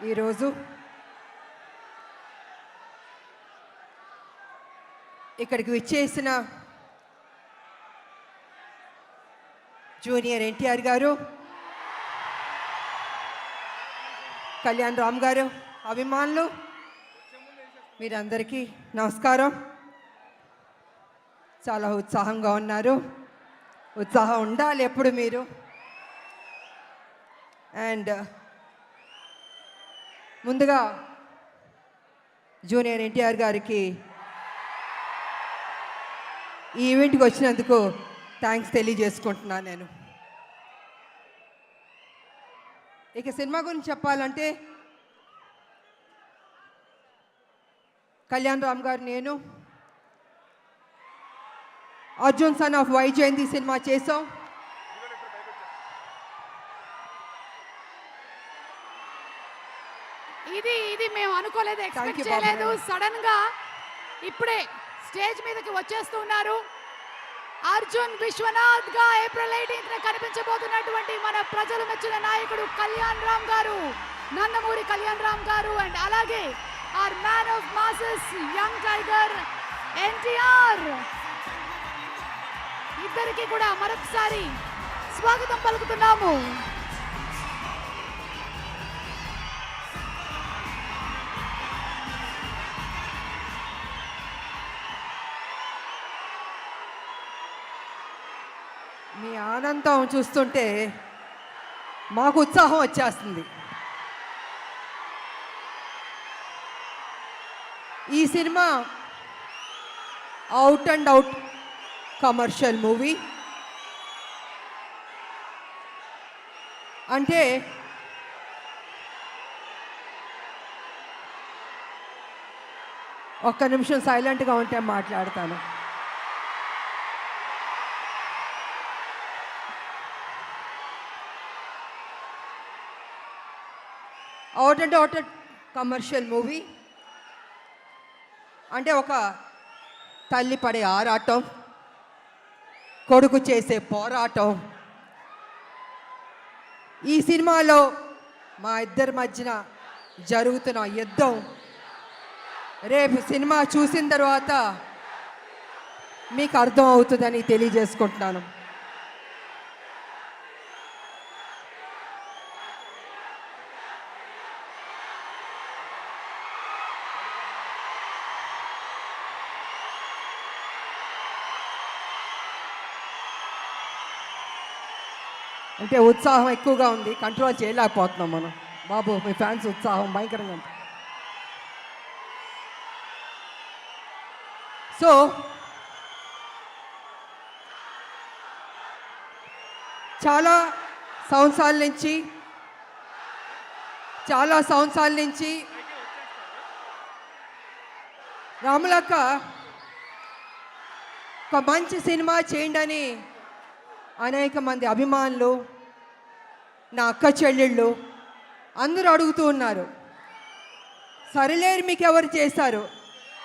ఈరోజు ఇక్కడికి విచ్చేసిన జూనియర్ ఎన్టీఆర్ గారు, కళ్యాణ్ రామ్ గారు, అభిమానులు మీరందరికీ నమస్కారం. చాలా ఉత్సాహంగా ఉన్నారు. ఉత్సాహం ఉండాలి ఎప్పుడు మీరు. అండ్ ముందుగా జూనియర్ ఎన్టీఆర్ గారికి ఈ ఈవెంట్కి వచ్చినందుకు థ్యాంక్స్ తెలియజేసుకుంటున్నాను నేను. ఇక సినిమా గురించి చెప్పాలంటే కళ్యాణ్ రామ్ గారు, నేను Arjun son of Vyjayanthi cinema చేసాం. ఇది మేము అనుకోలేదు, ఎక్స్పెక్ట్ చేయలేదు. సడన్ గా ఇప్పుడే స్టేజ్ మీదకి వచ్చేస్తున్నారు. అర్జున్ విశ్వనాథ్ గా ఏప్రిల్ 18న కనిపించబోతున్నటువంటి మన ప్రజలు మెచ్చిన నాయకుడు కళ్యాణ్ రామ్ గారు, నందమూరి కళ్యాణ్ రామ్ గారు. అండ్ అలాగే our man of masses young tiger NTR, ఇద్దరికి కూడా మరొకసారి స్వాగతం పలుకుతున్నాము. మీ ఆనందం చూస్తుంటే మాకు ఉత్సాహం వచ్చేస్తుంది. ఈ cinema out and out commercial movie. అంటే ఒక్క నిమిషం సైలెంట్గా ఉంటే మాట్లాడతాను. Out and out commercial movie అంటే ఒక తల్లి పడే ఆరాటం, కొడుకు చేసే పోరాటం. ఈ సినిమాలో మా ఇద్దరి మధ్యన జరుగుతున్న యుద్ధం రేపు సినిమా చూసిన తర్వాత మీకు అర్థం అవుతుందని తెలియజేసుకుంటున్నాను. అంటే ఉత్సాహం ఎక్కువగా ఉంది, కంట్రోల్ చేయలేకపోతున్నాం మనం. బాబు, మీ ఫ్యాన్స్ ఉత్సాహం భయంకరంగా ఉంది. సో చాలా సంవత్సరాల నుంచి రాములక్క ఒక మంచి సినిమా చేయండి అని అనేక మంది అభిమానులు, నా అక్క చెల్లెళ్ళు అందరూ అడుగుతూ ఉన్నారు. సరిలేరు మీకు ఎవరు చేశారు,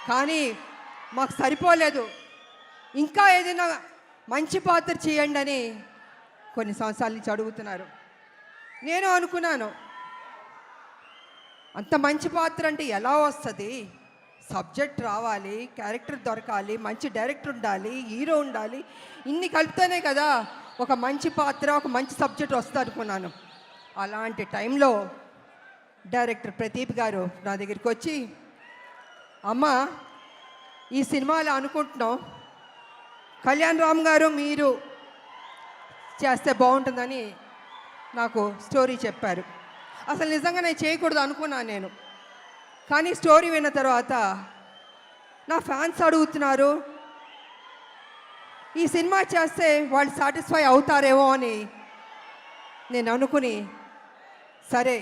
కానీ మాకు సరిపోలేదు, ఇంకా ఏదైనా మంచి పాత్ర చేయండి అని కొన్ని సంవత్సరాల నుంచి అడుగుతున్నారు. నేను అనుకున్నాను, అంత మంచి పాత్ర అంటే ఎలా వస్తుంది? సబ్జెక్ట్ రావాలి, క్యారెక్టర్ దొరకాలి, మంచి డైరెక్టర్ ఉండాలి, హీరో ఉండాలి, ఇన్ని కలిపితేనే కదా ఒక మంచి పాత్ర, ఒక మంచి సబ్జెక్ట్ వస్తుంది అనుకున్నాను. అలాంటి టైంలో డైరెక్టర్ ప్రదీప్ గారు నా దగ్గరికి వచ్చి, అమ్మ ఈ సినిమాలో అనుకుంటున్నాం, కళ్యాణ్ రామ్ గారు మీరు చేస్తే బాగుంటుందని నాకు స్టోరీ చెప్పారు. అసలు నిజంగా నేను చేయకూడదు అనుకున్నాను నేను. కానీ స్టోరీ విన్న తర్వాత నా ఫ్యాన్స్ అడుగుతున్నారు, ఈ సినిమా చేస్తే వాళ్ళు సాటిస్ఫై అవుతారేమో అని నేను అనుకుని, సరే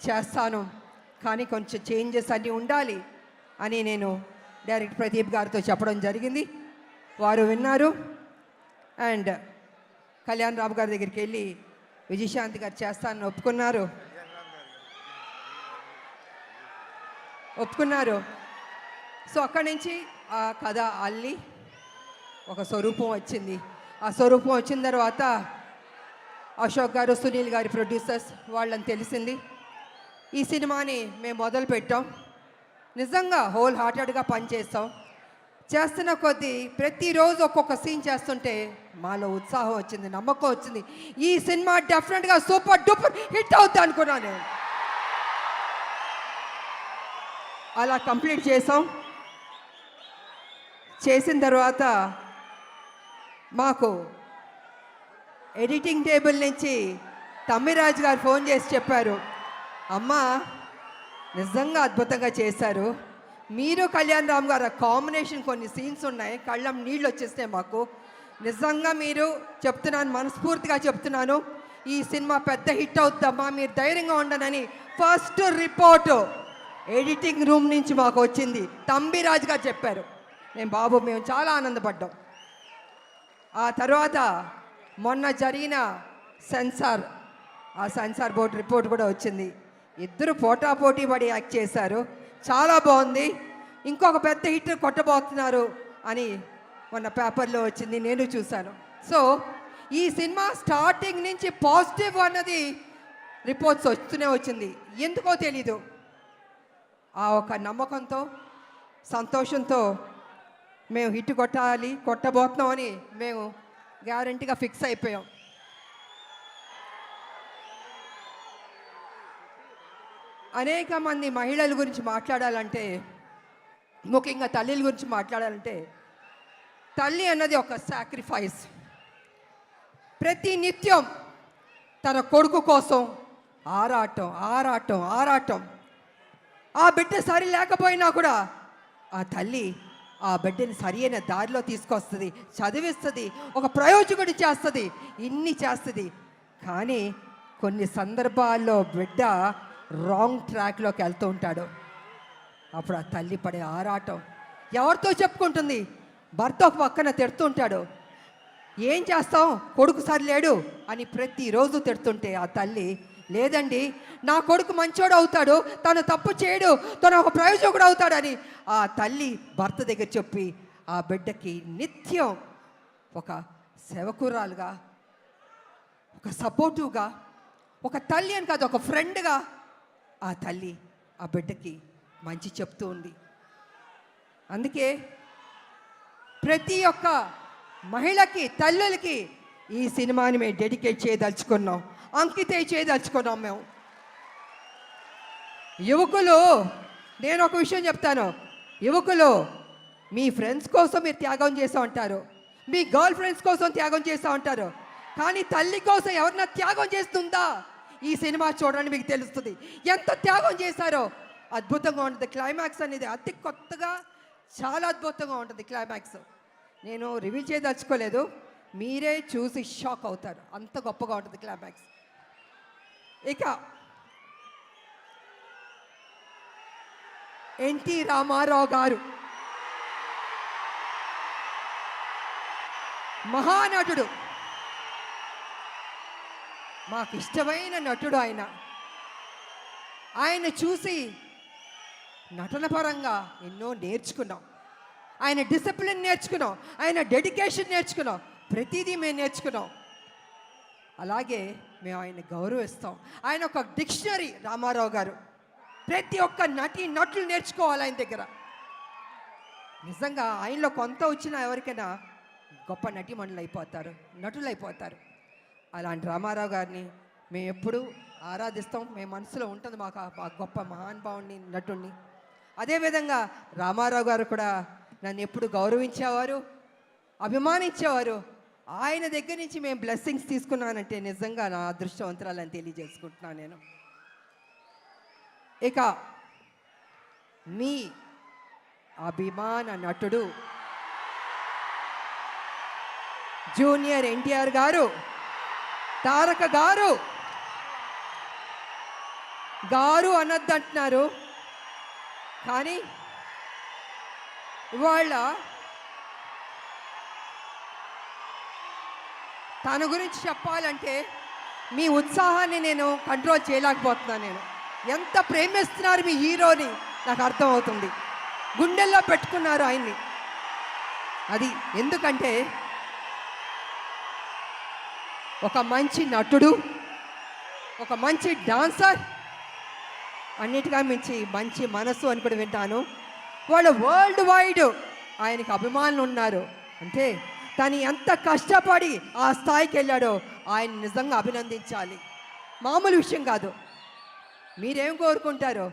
చేస్తాను, కానీ కొంచెం చేంజెస్ అన్నీ ఉండాలి అని నేను డైరెక్టర్ ప్రదీప్ గారితో చెప్పడం జరిగింది. వారు విన్నారు. అండ్ కళ్యాణ్ రామ్ గారి దగ్గరికి వెళ్ళి విజయశాంతి గారు చేస్తానని ఒప్పుకున్నారు. సో అక్కడి నుంచి ఆ కథ అల్లి ఒక స్వరూపం వచ్చింది. ఆ స్వరూపం వచ్చిన తర్వాత అశోక్ గారు, సునీల్ గారి ప్రొడ్యూసర్స్ వాళ్ళని తెలిసింది. ఈ సినిమాని మేము మొదలు పెట్టాం. నిజంగా హోల్ హార్టెడ్గా పనిచేస్తాం. చేస్తున్న కొద్దీ ప్రతిరోజు ఒక్కొక్క సీన్ చేస్తుంటే మాలో ఉత్సాహం వచ్చింది, నమ్మకం వచ్చింది. ఈ సినిమా డెఫినెట్గా సూపర్ డూపర్ హిట్ అవుద్ది అనుకున్నాను నేను. అలా కంప్లీట్ చేసాం. చేసిన తర్వాత మాకు ఎడిటింగ్ టేబుల్ నుంచి తమ్మిరాజు గారు ఫోన్ చేసి చెప్పారు, అమ్మా నిజంగా అద్భుతంగా చేశారు. మీరు కళ్యాణ్ రామ్ గారు కాంబినేషన్ కొన్ని సీన్స్ ఉన్నాయి, కళ్ళం నీళ్ళు వచ్చేస్తాయి మాకు. నిజంగా మీరు చెప్తున్నాను, మనస్ఫూర్తిగా చెప్తున్నాను, ఈ సినిమా పెద్ద హిట్ అవుద్దమ్మా, మీరు ధైర్యంగా ఉండనని ఫస్ట్ రిపోర్టు ఎడిటింగ్ రూమ్ నుంచి మాకు వచ్చింది. తంబిరాజు గారు చెప్పారు. మేము చాలా ఆనందపడ్డాం. ఆ తర్వాత మొన్న జరిగిన సెన్సార్ బోర్డు రిపోర్ట్ కూడా వచ్చింది. ఇద్దరు పోటాపోటీ పడి యాక్ట్ చేశారు, చాలా బాగుంది. ఇంకొక పెద్ద హిట్ కొట్టబోతున్నారు అని మొన్న పేపర్లో వచ్చింది, నేను చూశాను. సో ఈ సినిమా స్టార్టింగ్ నుంచి పాజిటివ్ అన్నది రిపోర్ట్స్ వస్తూనే వచ్చింది. ఎందుకో తెలీదు, ఆ ఒక నమ్మకంతో సంతోషంతో మేము హిట్ కొట్టబోతున్నామని మేము గ్యారంటీగా ఫిక్స్ అయిపోయాం. అనేక మంది మహిళల గురించి మాట్లాడాలంటే, ముఖ్యంగా తల్లిల గురించి మాట్లాడాలంటే, తల్లి అన్నది ఒక సాక్రిఫైస్. ప్రతి నిత్యం తన కొడుకు కోసం ఆరాటం. ఆ బిడ్డ సరి లేకపోయినా కూడా ఆ తల్లి ఆ బిడ్డని సరి అయిన దారిలో తీసుకొస్తుంది, చదివిస్తుంది, ఒక ప్రయోజకుడి చేస్తుంది, ఇన్ని చేస్తుంది. కానీ కొన్ని సందర్భాల్లో బిడ్డ రాంగ్ ట్రాక్లోకి వెళ్తూ ఉంటాడు. అప్పుడు ఆ తల్లి పడే ఆరాటం ఎవరితో చెప్పుకుంటుంది? భర్త ఒక పక్కన తిడుతూ ఉంటాడు, ఏం చేస్తాం కొడుకు సరిలేడు అని ప్రతిరోజు తిడుతుంటే ఆ తల్లి, లేదండి నా కొడుకు మంచోడు అవుతాడు, తను తప్పు చేయడు, తను ఒక ప్రయోజకుడు అవుతాడని ఆ తల్లి భర్త దగ్గర చెప్పి ఆ బిడ్డకి నిత్యం ఒక సేవకురాలుగా, ఒక సపోర్టివ్గా, ఒక తల్లి అని కాదు ఒక ఫ్రెండ్గా ఆ తల్లి ఆ బిడ్డకి మంచి చెప్తూ ఉంది. అందుకే ప్రతి ఒక్క మహిళకి, తల్లులకి ఈ సినిమాని మేము డెడికేట్ చేయదలుచుకున్నాం, అంకితం చేయదలుచుకున్నాం మేము. యువకులు, నేను ఒక విషయం చెప్తాను, యువకులు మీ ఫ్రెండ్స్ కోసం మీరు త్యాగం చేస్తూ ఉంటారు, మీ గర్ల్ ఫ్రెండ్స్ కోసం త్యాగం చేస్తూ ఉంటారు, కానీ తల్లి కోసం ఎవరన్నా త్యాగం చేస్తుందా? ఈ సినిమా చూడండి, మీకు తెలుస్తుంది ఎంత త్యాగం చేశారో. అద్భుతంగా ఉంటుంది క్లైమాక్స్ అనేది, అతి కొత్తగా చాలా అద్భుతంగా ఉంటుంది క్లైమాక్స్. నేను రివీల్ చేయదలుచుకోలేదు, మీరే చూసి షాక్ అవుతారు, అంత గొప్పగా ఉంటుంది క్లైమాక్స్. ఇక ఎన్టీ రామారావు గారు మహానటుడు, మాకు ఇష్టమైన నటుడు ఆయన చూసి నటన పరంగా ఎన్నో నేర్చుకున్నాం. ఆయన డిసిప్లిన్ నేర్చుకున్నాం, ఆయన డెడికేషన్ నేర్చుకున్నాం, ప్రతిదీ మేము నేర్చుకున్నాం. అలాగే మేము ఆయన గౌరవిస్తాం. ఆయన ఒక డిక్షనరీ రామారావు గారు. ప్రతి ఒక్క నటులు నేర్చుకోవాలి ఆయన దగ్గర. నిజంగా ఆయనలో కొంత వచ్చినా ఎవరికైనా గొప్ప నటులు అయిపోతారు. అలాంటి రామారావు గారిని మేము ఎప్పుడూ ఆరాధిస్తాం, మేము మనసులో ఉంటుంది మాకు ఆ గొప్ప మహానుభావుని, నటుడిని. అదేవిధంగా రామారావు గారు కూడా నన్ను ఎప్పుడు గౌరవించేవారు, అభిమానించేవారు. ఆయన దగ్గర నుంచి మేము బ్లెస్సింగ్స్ తీసుకున్నానంటే నిజంగా నా అదృష్టవంతురాలని తెలియజేసుకుంటున్నాను నేను. ఇక మీ అభిమాన నటుడు జూనియర్ ఎన్టీఆర్ గారు, తారక గారు అనొద్దంటున్నారు, కానీ ఇవాళ తన గురించి చెప్పాలంటే మీ ఉత్సాహాన్ని నేను కంట్రోల్ చేయలేకపోతున్నాను. నేను ఎంత ప్రేమిస్తున్నారు మీ హీరోని నాకు అర్థమవుతుంది. గుండెల్లో పెట్టుకున్నారు ఆయన్ని. అది ఎందుకంటే ఒక మంచి నటుడు, ఒక మంచి డాన్సర్, అన్నిటిగా మించి మంచి మనసు అని కూడా వింటాను. వాళ్ళు వరల్డ్ వైడ్ ఆయనకి అభిమానులు ఉన్నారు. అంటే తను ఎంత కష్టపడి ఆ స్థాయికి వెళ్ళాడో ఆయన నిజంగా అభినందించాలి. మామూలు విషయం కాదు. మీరేం కోరుకుంటారు?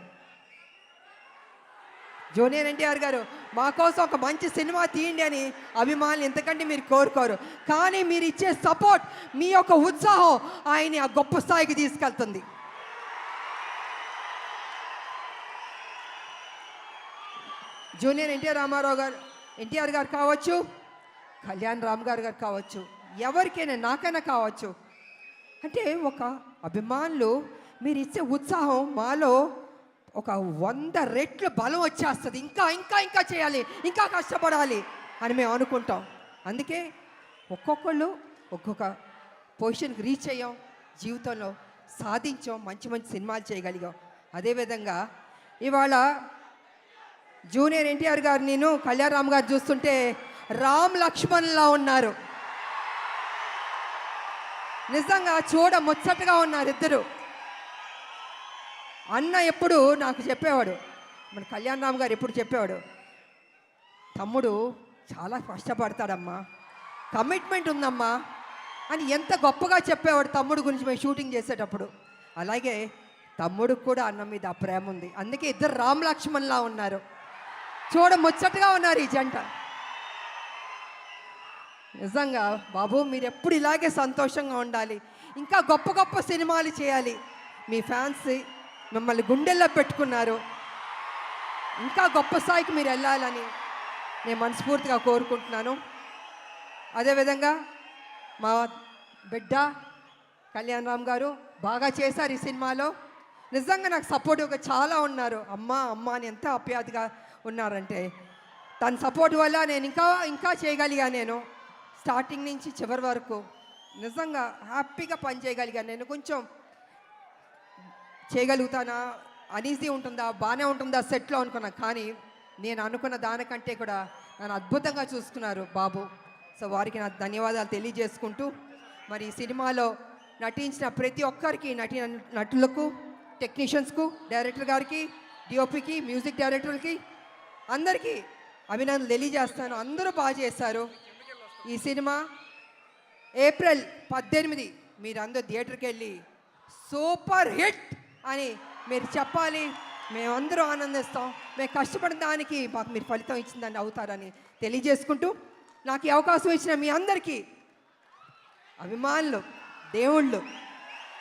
జూనియర్ ఎన్టీఆర్ గారు మా కోసం ఒక మంచి సినిమా తీయండి అని అభిమానులు ఎంతకంటే మీరు కోరుకోరు. కానీ మీరు ఇచ్చే సపోర్ట్, మీ యొక్క ఉత్సాహం ఆయన్ని ఆ గొప్ప స్థాయికి తీసుకెళ్తుంది. జూనియర్ ఎన్టీఆర్ గారు కావచ్చు, కళ్యాణ్ రామ్ గారు కావచ్చు, ఎవరికైనా నాకైనా కావచ్చు. అంటే ఒక అభిమానులు మీరు ఇచ్చే ఉత్సాహం మాలో ఒక 100 రెట్లు బలం వచ్చేస్తుంది. ఇంకా ఇంకా ఇంకా చేయాలి, ఇంకా కష్టపడాలి అని మేము అనుకుంటాం. అందుకే ఒక్కొక్కళ్ళు ఒక్కొక్క పొజిషన్కి రీచ్ అయ్యాం, జీవితంలో సాధించాం, మంచి మంచి సినిమాలు చేయగలిగాం. అదేవిధంగా ఇవాళ జూనియర్ ఎన్టీఆర్ గారు, నేను కళ్యాణ్ రామ్ గారు చూస్తుంటే రామ్ లక్ష్మణ్లా ఉన్నారు. నిజంగా చూడ ముచ్చటగా ఉన్నారు ఇద్దరు. అన్న ఎప్పుడు నాకు చెప్పేవాడు, మన కళ్యాణ్ రామ్ గారు ఎప్పుడు చెప్పేవాడు, తమ్ముడు చాలా కష్టపడతాడమ్మా, కమిట్మెంట్ ఉందమ్మా అని ఎంత గొప్పగా చెప్పేవాడు తమ్ముడు గురించి మేము షూటింగ్ చేసేటప్పుడు. అలాగే తమ్ముడికి కూడా అన్న మీద ఆ ప్రేమ ఉంది. అందుకే ఇద్దరు రామ్ లక్ష్మణ్లా ఉన్నారు, చూడ ముచ్చటగా ఉన్నారు ఈ జంట. నిజంగా బాబు మీరు ఎప్పుడు ఇలాగే సంతోషంగా ఉండాలి, ఇంకా గొప్ప గొప్ప సినిమాలు చేయాలి. మీ ఫ్యాన్స్ మిమ్మల్ని గుండెల్లో పెట్టుకున్నారు, ఇంకా గొప్ప స్థాయికి మీరు వెళ్ళాలని నేను మనస్ఫూర్తిగా కోరుకుంటున్నాను. అదేవిధంగా మా బిడ్డ కళ్యాణ్ రామ్ గారు బాగా చేశారు ఈ సినిమాలో. నిజంగా నాకు సపోర్టివ్గా చాలా ఉన్నారు. అమ్మ అమ్మ అని ఎంత ఆప్యాయతగా ఉన్నారంటే, తన సపోర్ట్ వల్ల నేను ఇంకా ఇంకా చేయగలిగా. నేను స్టార్టింగ్ నుంచి చివరి వరకు నిజంగా హ్యాపీగా పనిచేయగలిగాను. నేను కొంచెం చేయగలుగుతానా, అనీజీ ఉంటుందా, బాగానే ఉంటుందా సెట్లో అనుకున్నా. కానీ నేను అనుకున్న దానికంటే కూడా నన్ను అద్భుతంగా చూసుకున్నారు బాబు. సో వారికి నా ధన్యవాదాలు తెలియజేసుకుంటూ, మరి ఈ సినిమాలో నటించిన ప్రతి ఒక్కరికి, నటులకు, టెక్నీషియన్స్కు, డైరెక్టర్ గారికి, డిఓపికి, మ్యూజిక్ డైరెక్టర్కి అందరికీ అభినందనలు తెలియజేస్తాను. అందరూ బాగా చేశారు. ఈ సినిమా ఏప్రిల్ 18 మీరందరూ థియేటర్కి వెళ్ళి సూపర్ హిట్ అని మీరు చెప్పాలి. మేమందరూ ఆనందిస్తాం. మేము కష్టపడిన దానికి మాకు మీరు ఫలితం ఇచ్చిందని అవుతారని తెలియజేసుకుంటూ, నాకు ఈ అవకాశం ఇచ్చిన మీ అందరికీ అభిమానులు, దేవుళ్ళు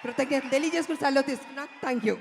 కృతజ్ఞతలు తెలియజేసుకుని సెలవు తీసుకున్నా. Thank you.